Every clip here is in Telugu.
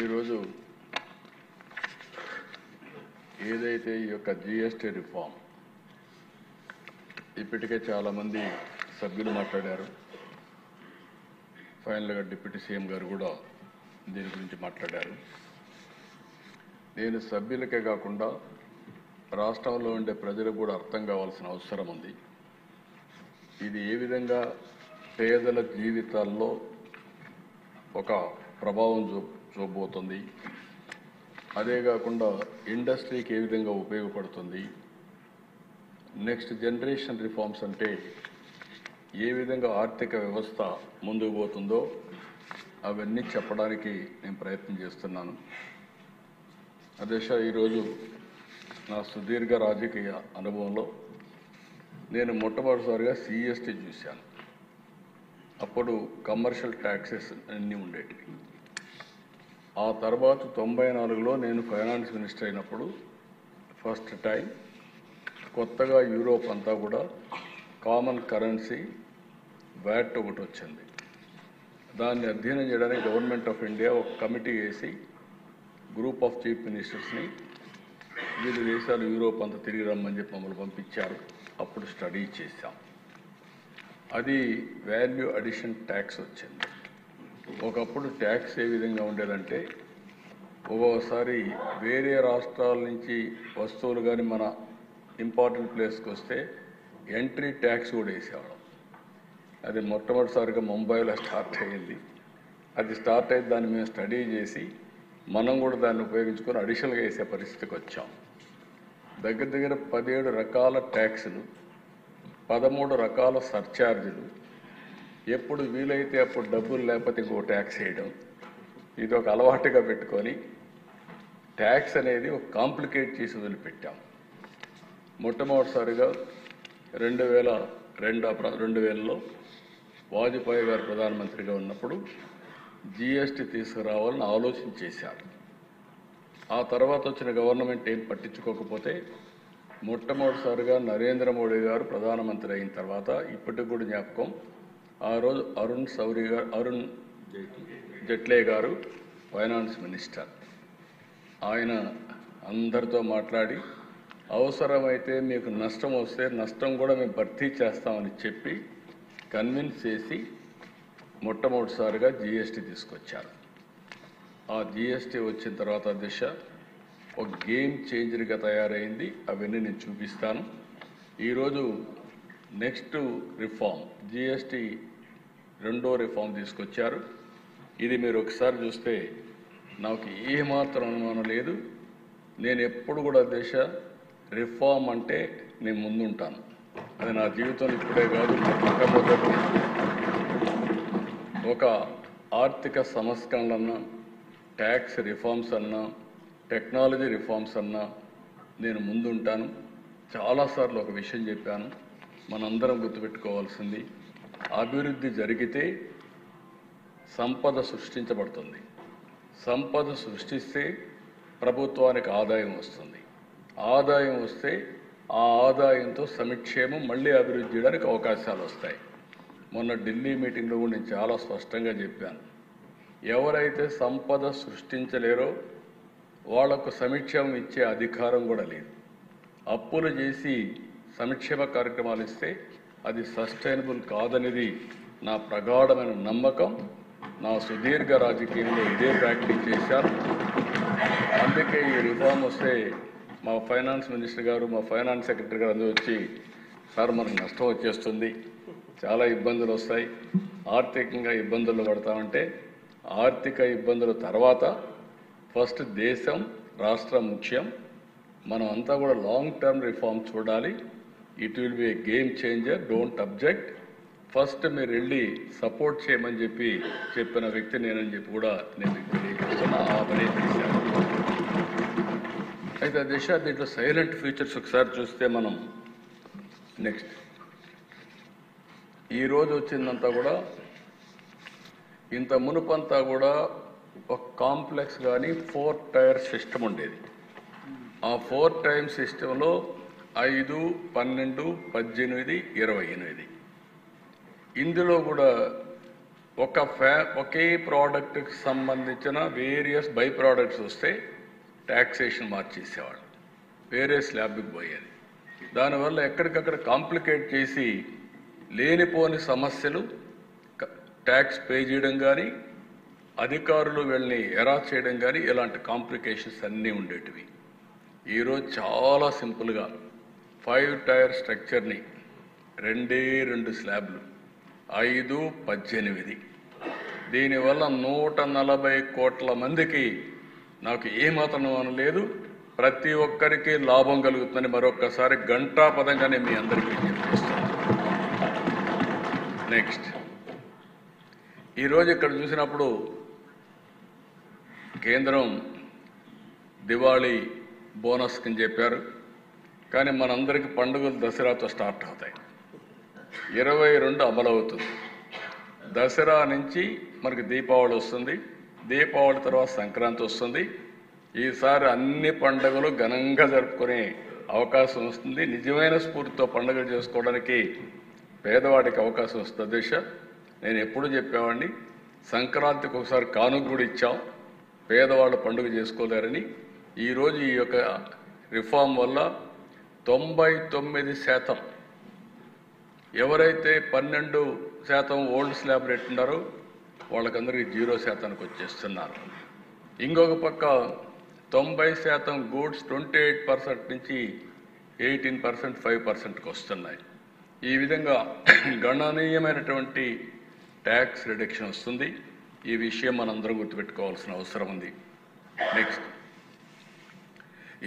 ఈరోజు ఏదైతే ఈ యొక్క జిఎస్టీ రిఫార్మ్ ఇప్పటికే చాలామంది సభ్యులు మాట్లాడారు. ఫైనల్గా డిప్యూటీ సీఎం గారు కూడా దీని గురించి మాట్లాడారు. నేను సభ్యులకే కాకుండా రాష్ట్రంలో ఉండే ప్రజలకు కూడా అర్థం కావాల్సిన అవసరం ఉంది. ఇది ఏ విధంగా పేదల జీవితాల్లో ఒక ప్రభావం చూపబోతుంది, అదే కాకుండా ఇండస్ట్రీకి ఏ విధంగా ఉపయోగపడుతుంది, నెక్స్ట్ జనరేషన్ రిఫార్మ్స్ అంటే ఏ విధంగా ఆర్థిక వ్యవస్థ ముందుకు పోతుందో అవన్నీ చెప్పడానికి నేను ప్రయత్నం చేస్తున్నాను. అధ్యక్ష, ఈరోజు నా సుదీర్ఘ రాజకీయ అనుభవంలో నేను మొట్టమొదటిసారిగా సిఎస్టీ చూశాను. అప్పుడు కమర్షియల్ ట్యాక్సెస్ అన్నీ ఉండేటివి. ఆ తర్వాత 94లో నేను ఫైనాన్స్ మినిస్టర్ అయినప్పుడు ఫస్ట్ టైం కొత్తగా యూరోప్ అంతా కూడా కామన్ కరెన్సీ వ్యాట్ ఒకటి వచ్చింది. దాన్ని అధ్యయనం చేయడానికి గవర్నమెంట్ ఆఫ్ ఇండియా ఒక కమిటీ వేసి గ్రూప్ ఆఫ్ చీఫ్ మినిస్టర్స్ని వివిధ దేశాలు యూరోప్ అంతా తిరిగి రమ్మని చెప్పి మమ్మల్ని పంపించారు. అప్పుడు స్టడీ చేశాం. అది వాల్యూ అడిషన్ ట్యాక్స్ వచ్చింది. ఒకప్పుడు ట్యాక్స్ ఏ విధంగా ఉండేదంటే ఒక్కోసారి వేరే రాష్ట్రాల నుంచి వస్తువులు కానీ మన ఇంపార్టెంట్ ప్లేస్కి వస్తే ఎంట్రీ ట్యాక్స్ కూడా వేసేవాళ్ళం. అది మొట్టమొదటిసారిగా ముంబైలో స్టార్ట్ అయ్యింది. అది స్టార్ట్ అయితే దాన్ని మేము స్టడీ చేసి మనం కూడా దాన్ని ఉపయోగించుకొని అడిషనల్గా వేసే పరిస్థితికి వచ్చాం. దగ్గర దగ్గర 17 రకాల ట్యాక్సులు, 13 రకాల సర్ఛార్జీలు, ఎప్పుడు వీలైతే అప్పుడు డబ్బులు లేకపోతే ఇంకో ట్యాక్స్ వేయడం, ఇది ఒక అలవాటుగా పెట్టుకొని ట్యాక్స్ అనేది ఒక కాంప్లికేట్ చేసి వదిలిపెట్టాం. మొట్టమొదటిసారిగా 2000లో వాజ్పేయి గారు ప్రధానమంత్రిగా ఉన్నప్పుడు జిఎస్టీ తీసుకురావాలని ఆలోచన చేశారు. ఆ తర్వాత వచ్చిన గవర్నమెంట్ ఏం పట్టించుకోకపోతే మొట్టమొదటిసారిగా నరేంద్ర మోడీ గారు ప్రధానమంత్రి అయిన తర్వాత ఇప్పటికి కూడా జ్ఞాపకం, ఆ రోజు అరుణ్ జైట్లీ గారు ఫైనాన్స్ మినిస్టర్, ఆయన అందరితో మాట్లాడి అవసరమైతే మీకు నష్టం వస్తే నష్టం కూడా మేము భర్తీ చేస్తామని చెప్పి కన్విన్స్ చేసి మొట్టమొదటిసారిగా జిఎస్టీ తీసుకొచ్చారు. ఆ జిఎస్టీ వచ్చిన తర్వాత దిశ ఒక గేమ్ చేంజర్గా తయారైంది. అవన్నీ నేను చూపిస్తాను. ఈరోజు నెక్స్ట్ రిఫార్మ్ జిఎస్టీ రెండో రిఫార్మ్ తీసుకొచ్చారు. ఇది మీరు ఒకసారి చూస్తే నాకు ఏమాత్రం అనుమానం లేదు. నేను ఎప్పుడు కూడా దేశ రిఫార్మ్ అంటే నేను ముందుంటాను. అది నా జీవితంలో ఇప్పుడే కాదు, మొట్టమొదటి ఒక ఆర్థిక సంస్కరణలన్నా, ట్యాక్స్ రిఫార్మ్స్ అన్నా, టెక్నాలజీ రిఫార్మ్స్ అన్నా నేను ముందుంటాను. చాలాసార్లు ఒక విషయం చెప్పాను, మనందరం గుర్తుపెట్టుకోవాల్సింది అభివృద్ధి జరిగితే సంపద సృష్టించబడుతుంది. సంపద సృష్టిస్తే ప్రభుత్వానికి ఆదాయం వస్తుంది. ఆదాయం వస్తే ఆ ఆదాయంతో సంక్షేమం మళ్ళీ అభివృద్ధి చేయడానికి అవకాశాలు వస్తాయి. మొన్న ఢిల్లీ మీటింగ్లో కూడా నేను చాలా స్పష్టంగా చెప్పాను, ఎవరైతే సంపద సృష్టించలేరో వాళ్లకు సంక్షేమం ఇచ్చే అధికారం కూడా లేదు. అప్పులు చేసి సంక్షేమ కార్యక్రమాలు ఇస్తే అది సస్టైనబుల్ కాదనేది నా ప్రగాఢమైన నమ్మకం. నా సుదీర్ఘ రాజకీయంలో ఇదే ప్రాక్టీస్ చేశాను. అందుకే ఈ రిఫార్మ్ వస్తే మా ఫైనాన్స్ మినిస్టర్ గారు, మా ఫైనాన్స్ సెక్రటరీ గారు అందరూ వచ్చి, సార్ మనకు నష్టం వచ్చేస్తుంది, చాలా ఇబ్బందులు వస్తాయి, ఆర్థికంగా ఇబ్బందులు పడతామంటే ఆర్థిక ఇబ్బందుల తర్వాత ఫస్ట్ దేశం రాష్ట్రం ముఖ్యం. మనం అంతా కూడా లాంగ్ టర్మ్ రిఫార్మ్ చూడాలి. It will be A game changer, don't object, first మీరు వెళ్ళి సపోర్ట్ చేయమని చెప్పిన వ్యక్తి నేనని చెప్పి కూడా నేను తెలియజేస్తున్నా. ఆ పని చేశాను. అయితే దిశ దీంట్లో సైలెంట్ ఫీచర్స్ ఒకసారి చూస్తే మనం నెక్స్ట్ ఈరోజు వచ్చిందంతా కూడా ఇంత మునుపంతా కూడా ఒక కాంప్లెక్స్ కానీ 4 టైర్ సిస్టమ్ ఉండేది. ఆ 4 టైర్ సిస్టంలో 5, 12, 18, 28 ఇందులో కూడా ఒకే ప్రోడక్ట్కి సంబంధించిన వేరియస్ బై ప్రోడక్ట్స్ వస్తే ట్యాక్సేషన్ మార్చేసేవాళ్ళు, వేరే స్లాబ్కి పోయేది. దానివల్ల ఎక్కడికక్కడ కాంప్లికేట్ చేసి లేనిపోని సమస్యలు ట్యాక్స్ పే చేయడం కానీ, అధికారులు వీళ్ళని ఎరాస్ చేయడం కానీ, ఇలాంటి కాంప్లికేషన్స్ అన్నీ ఉండేటివి. ఈరోజు చాలా సింపుల్గా 5 టైర్ స్ట్రక్చర్ని 2 స్లాబ్లు 5, 18. దీనివల్ల 140 కోట్ల మందికి నాకు ఏమాత్రం అనలేదు, ప్రతి ఒక్కరికి లాభం కలుగుతుందని మరొక్కసారి ఘంటాపదంగానే మీ అందరికీ చెప్పేస్తాను. నెక్స్ట్, ఈరోజు ఇక్కడ చూసినప్పుడు కేంద్రం దివాళీ బోనస్ కింద చెప్పారు, కానీ మనందరికీ పండుగలు దసరాతో స్టార్ట్ అవుతాయి. 22 అమలవుతుంది. దసరా నుంచి మనకి దీపావళి వస్తుంది, దీపావళి తర్వాత సంక్రాంతి వస్తుంది. ఈసారి అన్ని పండుగలు ఘనంగా జరుపుకునే అవకాశం వస్తుంది. నిజమైన స్ఫూర్తితో పండుగలు చేసుకోవడానికి పేదవాడికి అవకాశం వస్తుంది. దిశ నేను ఎప్పుడు చెప్పేవాడిని, సంక్రాంతికి ఒకసారి కానుక కూడా ఇచ్చాం, పేదవాళ్ళు పండుగ చేసుకోలేరని. ఈరోజు ఈ యొక్క రిఫార్మ్ వల్ల 99% ఎవరైతే 12% ఓల్డ్ స్లాబ్ రేట్ ఉన్నారో వాళ్ళకందరికీ 0%కి వచ్చేస్తున్నారు. ఇంకొక పక్క 90% గూడ్స్ 28% నుంచి 18%, 5%కి వస్తున్నాయి. ఈ విధంగా గణనీయమైనటువంటి ట్యాక్స్ రిడక్షన్ వస్తుంది. ఈ విషయం మనందరం గుర్తుపెట్టుకోవాల్సిన అవసరం ఉంది. నెక్స్ట్,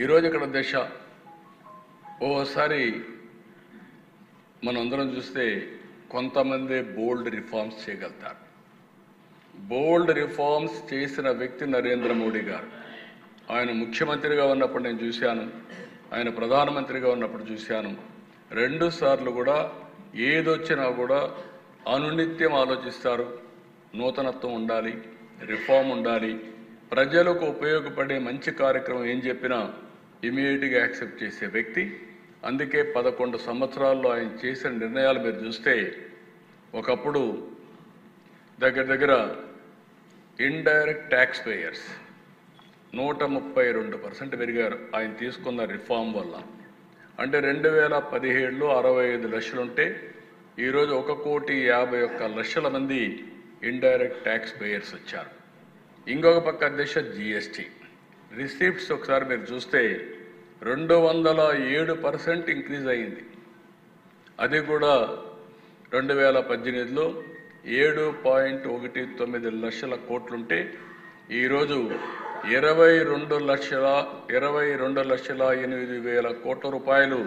ఈరోజు ఇక్కడ దశ ఓసారి మనందరం చూస్తే కొంతమంది బోల్డ్ రిఫార్మ్స్ చేయగలుగుతారు. బోల్డ్ రిఫార్మ్స్ చేసిన వ్యక్తి నరేంద్ర మోడీ గారు. ఆయన ముఖ్యమంత్రిగా ఉన్నప్పుడు నేను చూశాను, ఆయన ప్రధానమంత్రిగా ఉన్నప్పుడు చూశాను. 2 సార్లు కూడా ఏదొచ్చినా కూడా అనునిత్యం ఆలోచిస్తారు. నూతనత్వం ఉండాలి, రిఫార్మ్ ఉండాలి, ప్రజలకు ఉపయోగపడే మంచి కార్యక్రమం ఏం చెప్పినా ఇమీడియట్గా యాక్సెప్ట్ చేసే వ్యక్తి. అందుకే 11 సంవత్సరాల్లో ఆయన చేసిన నిర్ణయాలు మీరు చూస్తే, ఒకప్పుడు దగ్గర ఇండైరెక్ట్ ట్యాక్స్ పేయర్స్ 132% పెరిగారు ఆయన తీసుకున్న రిఫార్మ్ వల్ల. అంటే 2017లో 65 లక్షలుంటే ఈరోజు 1,51,00,000 మంది ఇండైరెక్ట్ ట్యాక్స్ పేయర్స్ వచ్చారు. ఇంకొక పక్క అధ్యక్ష జిఎస్టీ రిసీప్ట్స్ ఒకసారి మీరు చూస్తే 207% ఇంక్రీజ్ అయింది. అది కూడా 2018లో 7.19 లక్షల కోట్లుంటే ఈరోజు 22,08,000 కోట్ల రూపాయలు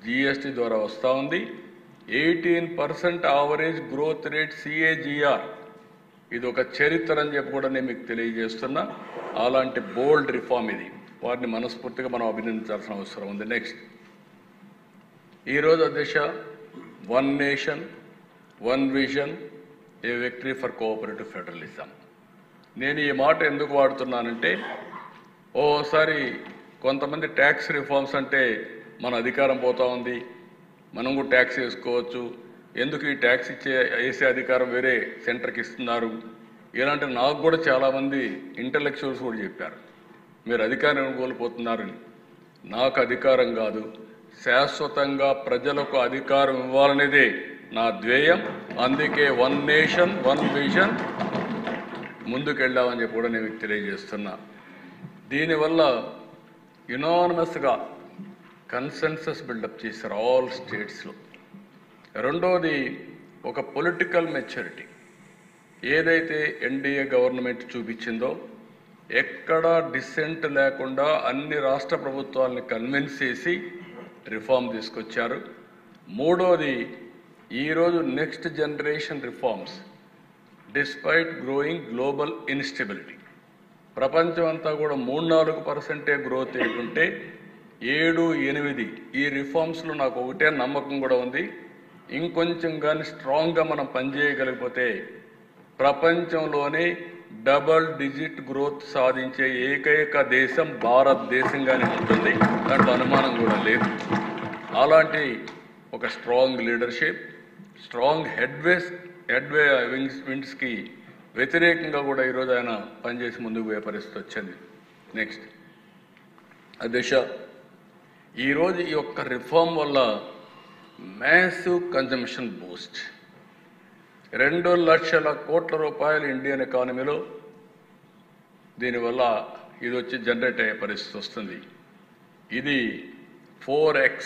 జిఎస్టీ ద్వారా వస్తూ ఉంది. 18% యావరేజ్ గ్రోత్ రేట్ CAGR. ఇది ఒక చరిత్ర అని చెప్పి కూడా నేను మీకు తెలియజేస్తున్నా. అలాంటి బోల్డ్ రిఫార్మ్ ఇది. వారిని మనస్ఫూర్తిగా మనం అభినందించాల్సిన అవసరం ఉంది. నెక్స్ట్, ఈరోజు అధ్యక్ష, 1 nation 1 vision, A victory for cooperative federalism. నేను ఈ మాట ఎందుకు వాడుతున్నానంటే, ఓసారి కొంతమంది ట్యాక్స్ రిఫార్మ్స్ అంటే మన అధికారం పోతా ఉంది, మనం కూడా ట్యాక్స్ వేసుకోవచ్చు, ఎందుకు ఈ ట్యాక్స్ వేసే అధికారం వేరే సెంటర్కి ఇస్తున్నారు, ఇలాంటి నాకు కూడా చాలామంది ఇంటలెక్చువల్స్ కూడా చెప్పారు, మీరు అధికారం కోల్పోతున్నారని. నాకు అధికారం కాదు, శాశ్వతంగా ప్రజలకు అధికారం ఇవ్వాలనేదే నా ధ్యేయం. అందుకే 1 నేషన్ 1 విజన్ ముందుకెళ్ళామని చెప్పి కూడా నేను తెలియజేస్తున్నా. దీనివల్ల యునానిమస్గా కన్సెన్సస్ బిల్డప్ చేశారు ఆల్ స్టేట్స్లో. రెండోది, ఒక పొలిటికల్ మెచ్యూరిటీ ఏదైతే ఎన్డీఏ గవర్నమెంట్ చూపించిందో, ఎక్కడా డిసెంట్ లేకుండా అన్ని రాష్ట్ర ప్రభుత్వాలని కన్విన్స్ చేసి రిఫార్మ్ తీసుకొచ్చారు. మూడోది, ఈరోజు next generation reforms despite growing global instability, ప్రపంచం అంతా కూడా 3-4% గ్రోత్ ఏంటంటే 7-8 ఈ రిఫార్మ్స్లో నాకు ఒకటే నమ్మకం కూడా ఉంది. ఇంకొంచెం కానీ స్ట్రాంగ్గా మనం పనిచేయగలిగిపోతే ప్రపంచంలోనే డబల్ డిజిట్ గ్రోత్ సాధించే ఏకైక దేశం భారతదేశంగానే ఉంటుంది, దాంట్లో అనుమానం కూడా లేదు. అలాంటి ఒక స్ట్రాంగ్ లీడర్షిప్, స్ట్రాంగ్ హెడ్వేస్ హెడ్వే విండ్స్కి వ్యతిరేకంగా కూడా ఈరోజు ఆయన పనిచేసి ముందుకు పోయే పరిస్థితి వచ్చింది. నెక్స్ట్ అధ్యక్ష, ఈరోజు ఈ యొక్క రిఫార్మ్ వల్ల మ్యాసివ్ కన్జంప్షన్ బూస్ట్ 2 లక్షల కోట్ల రూపాయలు ఇండియన్ ఎకానమీలో దీనివల్ల ఇది వచ్చి జనరేట్ అయ్యే పరిస్థితి వస్తుంది. ఇది 4x